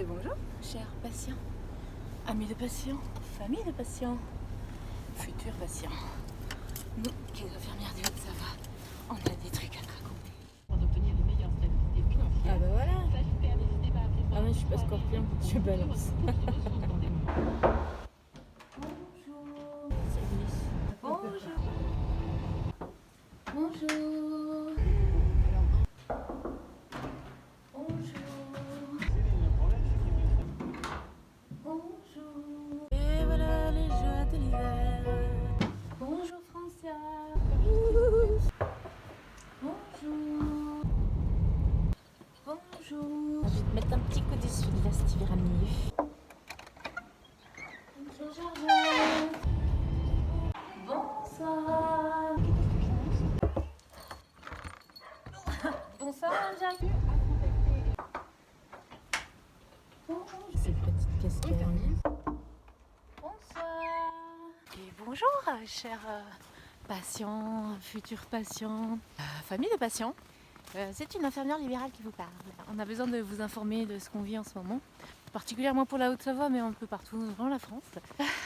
Et bonjour, chers patients, amis de patients, famille de patients, futurs patients. Nous, qui les infirmières du Haut-Savoie, on a des trucs à te raconter. Pour obtenir les meilleures stabilités financières. Ah bah voilà. Ça super, n'hésitez pas à appeler Ah mais je suis pas scorpion, je suis balance. Bonjour. Bonjour. Bonjour. Bonjour. Et voilà les joies de l'hiver. Bonjour Francia. Bonjour. Bonjour. Je vais te mettre un petit coup dessus de la Stivirani. Bonjour Georges. Bonsoir. Bonsoir Jacques. Bonjour. Cette petite casquette. Bonsoir. Et bonjour chers patients, futurs patients, famille de patients. C'est une infirmière libérale qui vous parle. On a besoin de vous informer de ce qu'on vit en ce moment, particulièrement pour la Haute-Savoie, mais un peu partout dans la France.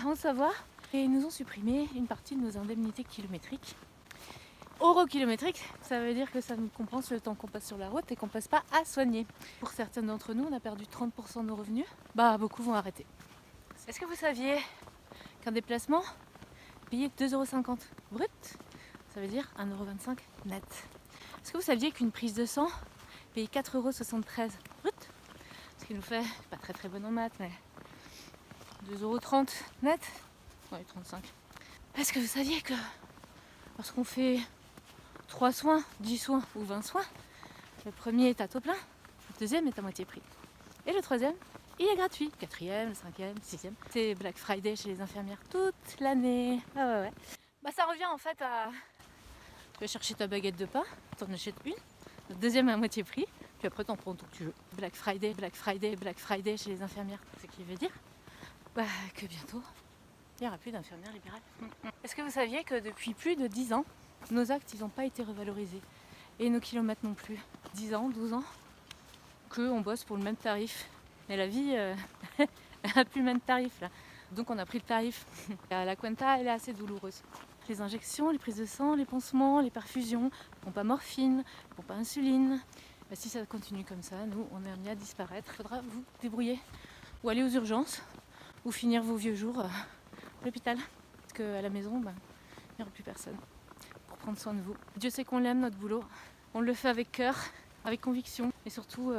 En Savoie, et ils nous ont supprimé une partie de nos indemnités kilométriques. Eurokilométriques, ça veut dire que ça nous compense le temps qu'on passe sur la route et qu'on passe pas à soigner. Pour certains d'entre nous, on a perdu 30% de nos revenus. Bah, beaucoup vont arrêter. Est-ce que vous saviez qu'un déplacement payait 2,50 € brut, ça veut dire 1,25 € net. Est-ce que vous saviez qu'une prise de sang paye 4,73 € brut, ce qui nous fait, pas très très bonne en maths, mais 2,30 € net, ouais 35. Est-ce que vous saviez que lorsqu'on fait 3 soins, 10 soins ou 20 soins, le premier est à taux plein, le deuxième est à moitié prix. Et le troisième, il est gratuit. Quatrième, cinquième, sixième. C'est Black Friday chez les infirmières toute l'année. Ah ouais. Bah ça revient en fait à... Tu vas chercher ta baguette de pain, t'en achètes une. Le deuxième est à moitié prix, puis après t'en prends tout que tu veux. Black Friday, Black Friday, Black Friday chez les infirmières. Ce qui veut dire que bientôt, il n'y aura plus d'infirmières libérales. Est-ce que vous saviez que depuis plus de 10 ans, nos actes ils n'ont pas été revalorisés et nos kilomètres non plus. 10 ans, 12 ans qu'on bosse pour le même tarif. Mais la vie, elle n'a plus le même tarif là. Donc on a pris le tarif. La Cuenta, elle est assez douloureuse. Les injections, les prises de sang, les pansements, les perfusions, les pompes à morphine, les pompes à insuline. Bah, si ça continue comme ça, nous, on est amenés à disparaître. Il faudra vous débrouiller. Ou aller aux urgences, ou finir vos vieux jours à l'hôpital. Parce qu'à la maison, il n'y aura plus personne pour prendre soin de vous. Dieu sait qu'on l'aime, notre boulot. On le fait avec cœur, avec conviction, et surtout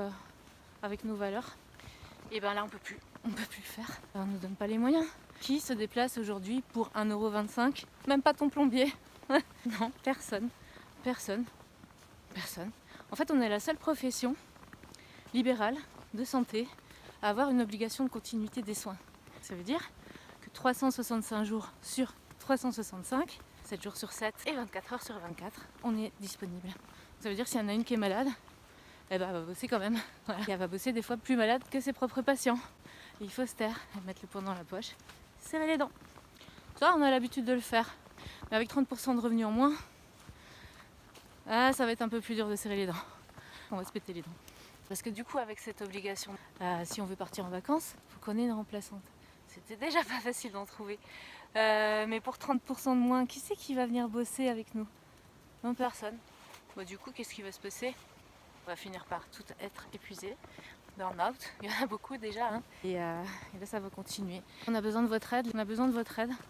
avec nos valeurs. Et ben là, on peut plus le faire. On ne nous donne pas les moyens. Qui se déplace aujourd'hui pour 1,25 €? Même pas ton plombier. Non, personne. En fait, on est la seule profession libérale de santé à avoir une obligation de continuité des soins. Ça veut dire que 365 jours sur 365, 7 jours sur 7 et 24 heures sur 24, on est disponible. Ça veut dire s'il y en a une qui est malade, elle va bosser quand même. Voilà. Et elle va bosser des fois plus malade que ses propres patients. Et il faut se taire, mettre le poing dans la poche, serrer les dents. Ça, on a l'habitude de le faire. Mais avec 30% de revenus en moins, ça va être un peu plus dur de serrer les dents. On va se péter les dents. Parce que du coup, avec cette obligation, si on veut partir en vacances, il faut qu'on ait une remplaçante. C'était déjà pas facile d'en trouver. Mais pour 30% de moins, qui c'est qui va venir bosser avec nous? Non, personne. Du coup, qu'est-ce qui va se passer? On va finir par tout être épuisé, burn-out, il y en a beaucoup déjà, hein. Et là ça va continuer. On a besoin de votre aide,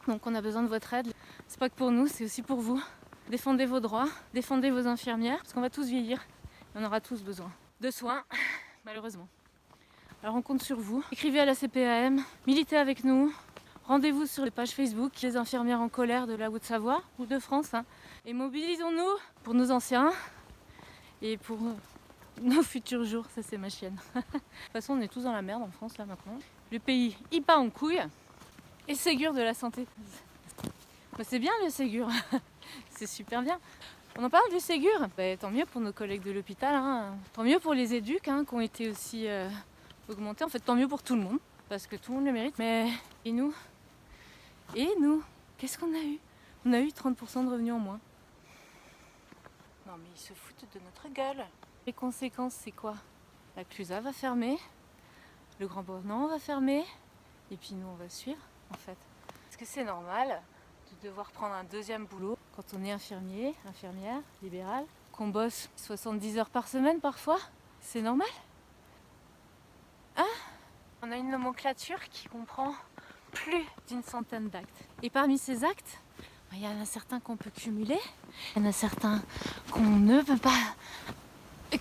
donc on a besoin de votre aide. C'est pas que pour nous, c'est aussi pour vous. Défendez vos droits, défendez vos infirmières, parce qu'on va tous vieillir, et on aura tous besoin de soins, malheureusement. Alors on compte sur vous, écrivez à la CPAM, militez avec nous, rendez-vous sur les pages Facebook, les infirmières en colère de la Haute-Savoie, ou de France, hein. Et mobilisons-nous pour nos anciens, et pour nos futurs jours, ça c'est ma chienne. De toute façon, on est tous dans la merde en France là maintenant. Le pays, il part en couille. Et Ségur de la santé. C'est bien le Ségur. C'est super bien. On en parle du Ségur. Tant mieux pour nos collègues de l'hôpital. Hein. Tant mieux pour les éducs qui ont été aussi augmentés. En fait, tant mieux pour tout le monde. Parce que tout le monde le mérite. Mais et nous? Qu'est-ce qu'on a eu? On a eu 30% de revenus en moins. Non mais ils se foutent de notre gueule. Les conséquences, c'est quoi? La Clusa va fermer, Le grand bâtiment va fermer et puis nous on va suivre en fait. Est-ce que c'est normal de devoir prendre un deuxième boulot quand on est infirmier, infirmière, libéral, qu'on bosse 70 heures par semaine parfois? C'est normal? Hein? On a une nomenclature qui comprend plus d'une centaine d'actes. Et parmi ces actes, il y en a certains qu'on peut cumuler, il y en a certains qu'on ne peut pas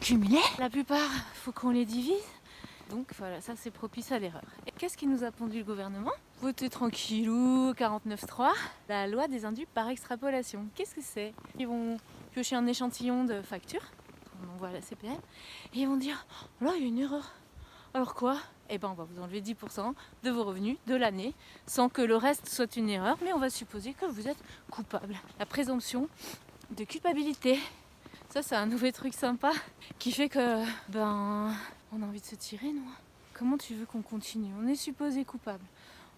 cumuler. La plupart, il faut qu'on les divise. Donc voilà, ça c'est propice à l'erreur. Et qu'est-ce qui nous a pondu le gouvernement? Voter tranquillou, 49.3, la loi des indus par extrapolation. Qu'est-ce que c'est? Ils vont piocher un échantillon de factures, on envoie à la CPM, et ils vont dire « là il y a une erreur ». Alors quoi? Eh ben on va vous enlever 10% de vos revenus de l'année, sans que le reste soit une erreur, mais on va supposer que vous êtes coupable. La présomption de culpabilité. Ça c'est un nouveau truc sympa qui fait que on a envie de se tirer, nous. Comment tu veux qu'on continue? On est supposé coupable.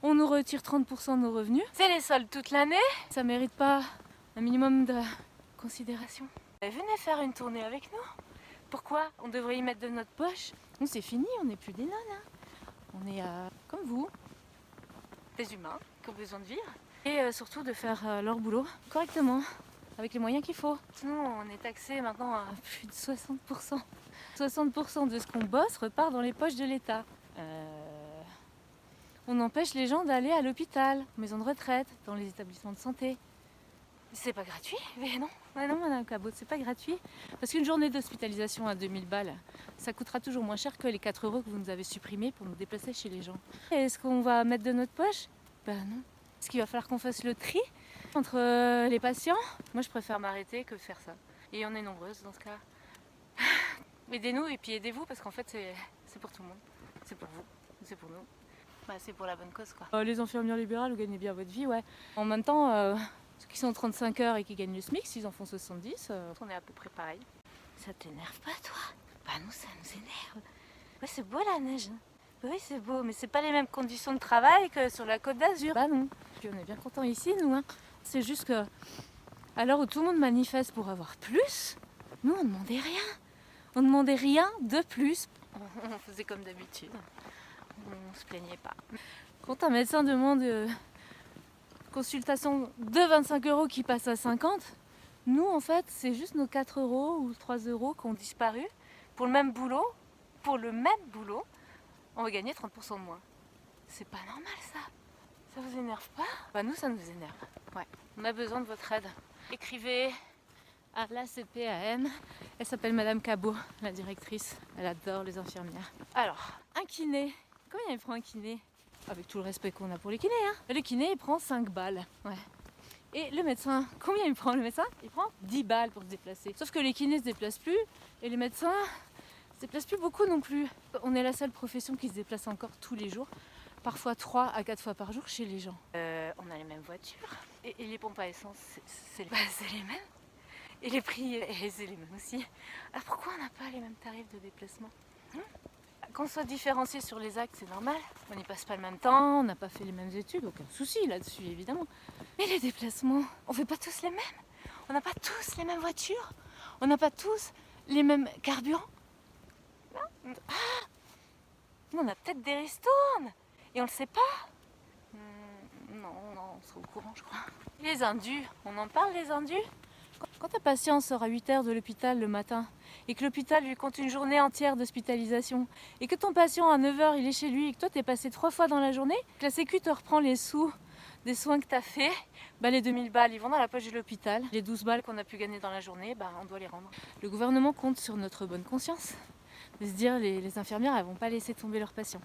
On nous retire 30% de nos revenus. C'est les soldes toute l'année. Ça mérite pas un minimum de considération. Venez faire une tournée avec nous. Pourquoi on devrait y mettre de notre poche? Nous c'est fini, on n'est plus des nonnes. On est comme vous, des humains qui ont besoin de vivre. Et surtout de faire leur boulot correctement, avec les moyens qu'il faut. Nous on est taxé maintenant à plus de 60%. 60% de ce qu'on bosse repart dans les poches de l'État. On empêche les gens d'aller à l'hôpital, aux maisons de retraite, dans les établissements de santé. C'est pas gratuit? Mais non, madame Cabot, c'est pas gratuit. Parce qu'une journée d'hospitalisation à 2000 balles, ça coûtera toujours moins cher que les 4 euros que vous nous avez supprimés pour nous déplacer chez les gens. Est-ce qu'on va mettre de notre poche? Ben non. Est-ce qu'il va falloir qu'on fasse le tri entre les patients? Moi je préfère m'arrêter que de faire ça. Et on est nombreuses dans ce cas. Aidez-nous et puis aidez-vous parce qu'en fait c'est pour tout le monde. C'est pour vous, c'est pour nous. Bah, c'est pour la bonne cause quoi. Les infirmières libérales, vous gagnez bien votre vie, ouais. En même temps, ceux qui sont 35 heures et qui gagnent le SMIC, s'ils en font 70, on est à peu près pareil. Ça t'énerve pas toi? Bah nous ça nous énerve. Ouais c'est beau la neige. Oui c'est beau, mais c'est pas les mêmes conditions de travail que sur la Côte d'Azur. Bah non. Puis on est bien contents ici nous. Hein. C'est juste que à l'heure où tout le monde manifeste pour avoir plus, nous on demandait rien. On demandait rien de plus. On faisait comme d'habitude. On se plaignait pas. Quand un médecin demande consultation de 25 euros qui passe à 50, nous en fait c'est juste nos 4 euros ou 3 euros qui ont disparu. Pour le même boulot, on va gagner 30% de moins. C'est pas normal ça. Ça vous énerve pas? Bah nous ça nous énerve. Ouais. On a besoin de votre aide. Écrivez à la CPAM. Elle s'appelle Madame Cabot, la directrice. Elle adore les infirmières. Alors, un kiné. Combien il prend un kiné? Avec tout le respect qu'on a pour les kinés. Hein. Le kiné, il prend 5 balles. Ouais. Et le médecin, combien il prend le médecin? Il prend 10 balles pour se déplacer. Sauf que les kinés se déplacent plus et les médecins se déplacent plus beaucoup non plus. On est la seule profession qui se déplace encore tous les jours. Parfois 3 à 4 fois par jour chez les gens. On a les mêmes voitures. Et les pompes à essence, c'est les mêmes. Et les prix, c'est les mêmes aussi. Alors pourquoi on n'a pas les mêmes tarifs de déplacement? Qu'on soit différencié sur les actes, c'est normal. On n'y passe pas le même temps, on n'a pas fait les mêmes études, aucun souci là-dessus évidemment. Mais les déplacements, on fait pas tous les mêmes. On n'a pas tous les mêmes voitures. On n'a pas tous les mêmes carburants. On a peut-être des ristournes et on le sait pas. Non, on sera au courant je crois. Les indus, on en parle les indus? Quand ta patient sort à 8h de l'hôpital le matin et que l'hôpital lui compte une journée entière d'hospitalisation et que ton patient à 9h il est chez lui et que toi t'es passé 3 fois dans la journée, que la sécu te reprend les sous des soins que t'as fait, bah les 2000 balles ils vont dans la poche de l'hôpital. Les 12 balles qu'on a pu gagner dans la journée, bah on doit les rendre. Le gouvernement compte sur notre bonne conscience de se dire les infirmières elles vont pas laisser tomber leurs patients.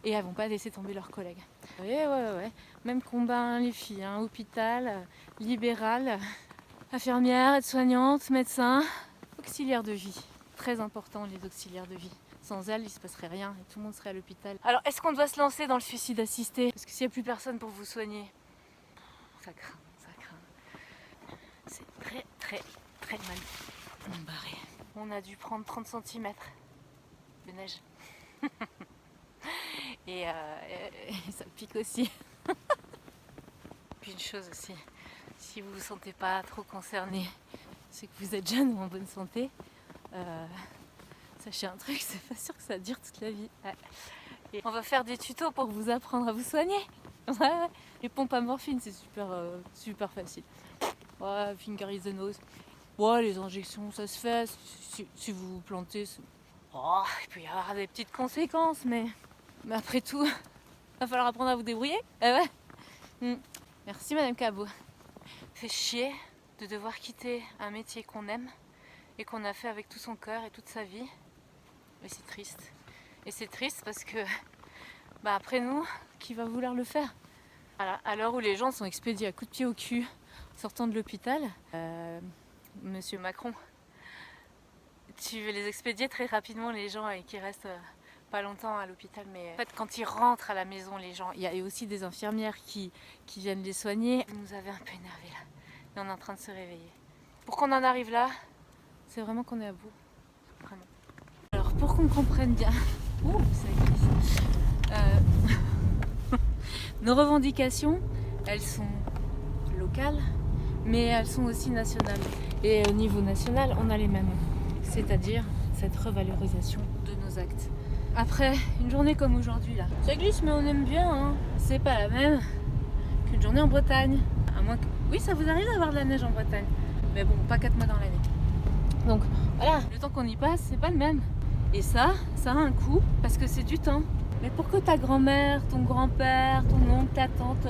Et elles vont pas laisser tomber leurs collègues. Ouais. Même combat hein, les filles, hein, hôpital, libéral, infirmières, aides-soignantes, médecins, auxiliaires de vie. Très important les auxiliaires de vie. Sans elles, il se passerait rien et tout le monde serait à l'hôpital. Alors, est-ce qu'on doit se lancer dans le suicide assisté? Parce que s'il n'y a plus personne pour vous soigner, ça craint. C'est très mal barré. On a dû prendre 30 cm de neige. Et ça pique aussi. Puis une chose aussi, si vous vous sentez pas trop concerné, c'est que vous êtes jeune ou en bonne santé, sachez un truc, c'est pas sûr que ça dure toute la vie. Ouais. Et on va faire des tutos pour vous apprendre à vous soigner. Ouais. Les pompes à morphine, c'est super facile. Ouais, finger is the nose. Ouais, les injections, ça se fait. Si vous vous plantez, oh, il peut y avoir des petites conséquences, mais après tout, va falloir apprendre à vous débrouiller. Eh ouais. Merci Madame Cabot. Fait chier de devoir quitter un métier qu'on aime et qu'on a fait avec tout son cœur et toute sa vie. Mais c'est triste. Et c'est triste parce que après nous, qui va vouloir le faire? Voilà, à l'heure où les gens sont expédiés à coups de pied au cul sortant de l'hôpital, Monsieur Macron, tu veux les expédier très rapidement, les gens, et qui restent pas longtemps à l'hôpital, mais en fait quand ils rentrent à la maison, les gens, il y a aussi des infirmières qui viennent les soigner. Vous nous avez un peu énervés là, et on est en train de se réveiller. Pour qu'on en arrive là, c'est vraiment qu'on est à bout, vraiment. Alors pour qu'on comprenne bien, nos revendications, elles sont locales, mais elles sont aussi nationales. Et au niveau national, on a les mêmes, c'est-à-dire cette revalorisation de nos actes. Après, une journée comme aujourd'hui là, ça glisse mais on aime bien, hein. C'est pas la même qu'une journée en Bretagne. À moins que... Oui, ça vous arrive d'avoir de la neige en Bretagne, mais bon, pas 4 mois dans l'année. Donc voilà, le temps qu'on y passe, c'est pas le même. Et ça a un coût, parce que c'est du temps. Mais pour que ta grand-mère, ton grand-père, ton oncle, ta tante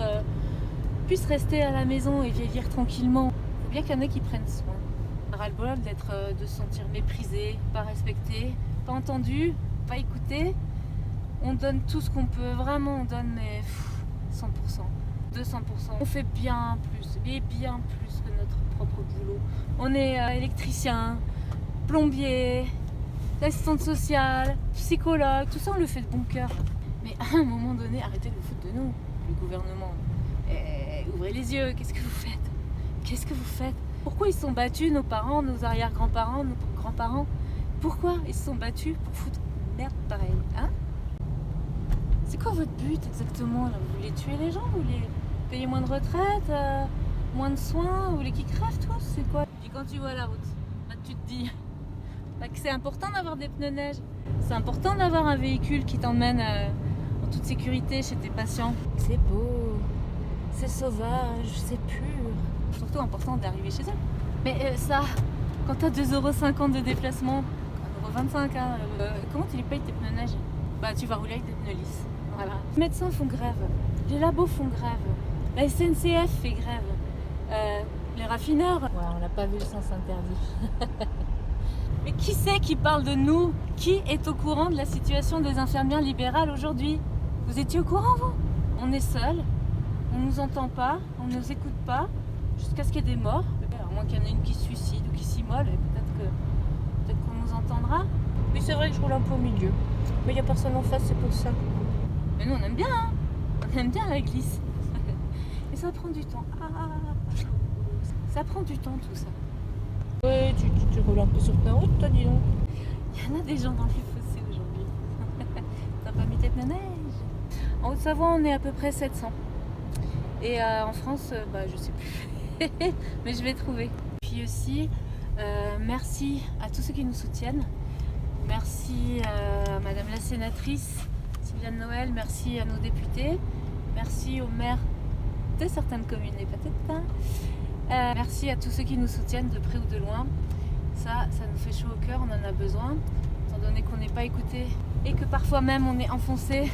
puissent rester à la maison et vieillir tranquillement, il faut bien qu'il y en ait qui prennent soin. Ras-le-bol de se sentir méprisé, pas respecté, pas entendu, pas écouté. On donne tout ce qu'on peut, vraiment on donne, mais 100%, 200%. On fait bien plus, et bien plus que notre propre boulot. On est électricien, plombier, assistante sociale, psychologue, tout ça on le fait de bon cœur. Mais à un moment donné, arrêtez de vous foutre de nous, le gouvernement. Ouvrez les yeux, qu'est-ce que vous faites? Qu'est-ce que vous faites? Pourquoi ils se sont battus, nos parents, nos arrière-grands-parents, nos grands-parents? Pourquoi ils se sont battus pour foutre une merde pareille, hein? C'est quoi votre but exactement là? Vous voulez tuer les gens? Vous voulez payer moins de retraite, moins de soins? Vous voulez qu'ils crèvent tous? C'est quoi? Et quand tu vois la route, tu te dis que c'est important d'avoir des pneus neige. C'est important d'avoir un véhicule qui t'emmène en toute sécurité chez tes patients. C'est beau, c'est sauvage, c'est pur. Surtout important d'arriver chez eux. Mais ça, quand t'as 2,50 € de déplacement, 1,25 €, hein, comment tu les payes tes pneus neige? Tu vas rouler avec des pneus lisses. Voilà. Les médecins font grève, les labos font grève, la SNCF fait grève, les raffineurs... Ouais, on n'a pas vu le sens interdit. Mais qui c'est qui parle de nous? Qui est au courant de la situation des infirmières libérales aujourd'hui? Vous étiez au courant, vous? On est seuls, on nous entend pas, on nous écoute pas, jusqu'à ce qu'il y ait des morts. À moins qu'il y en ait une qui se suicide ou qui s'immole, peut-être qu'on nous entendra. Oui, c'est vrai que je roule un peu au milieu. Mais il n'y a personne en face, c'est pour ça. Mais nous, on aime bien, hein. On aime bien la glisse. Et ça prend du temps. Ça prend du temps, tout ça. Ouais, tu roules un peu sur ta route, toi, dis donc. Il y en a des gens dans les fossés aujourd'hui. T'as pas mis tes pneus neige? En Haute-Savoie, on est à peu près 700. Et en France, je sais plus. Mais je vais trouver. Puis aussi, merci à tous ceux qui nous soutiennent. Merci à Madame la sénatrice Sylviane Noël. Merci à nos députés. Merci aux maires de certaines communes et peut-être pas. Merci à tous ceux qui nous soutiennent de près ou de loin. Ça nous fait chaud au cœur, on en a besoin, étant donné qu'on n'est pas écouté et que parfois même on est enfoncé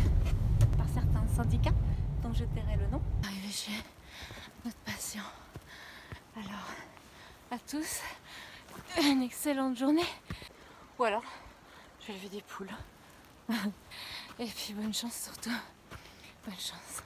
par certains syndicats, dont je tairai le nom. Arrivé chez notre patient. Alors, à tous, une excellente journée. Ou alors, je vais lever des poules. Et puis bonne chance surtout. Bonne chance.